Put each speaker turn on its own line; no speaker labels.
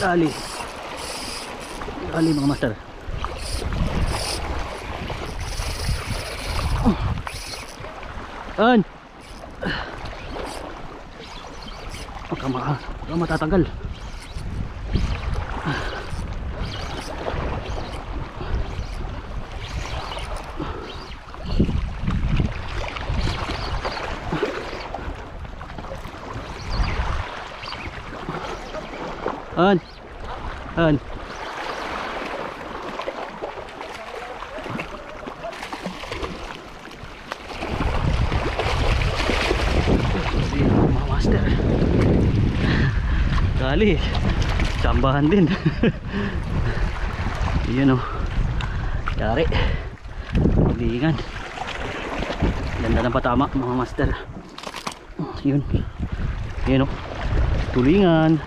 Dali. Dali mga master. An. Baka matatanggal. An. An. Mga master. Dali. Sambahan din. Yun o. Yari. Paglingan. Ganda ng patama mga master. Yun. Yun o. Tulingan.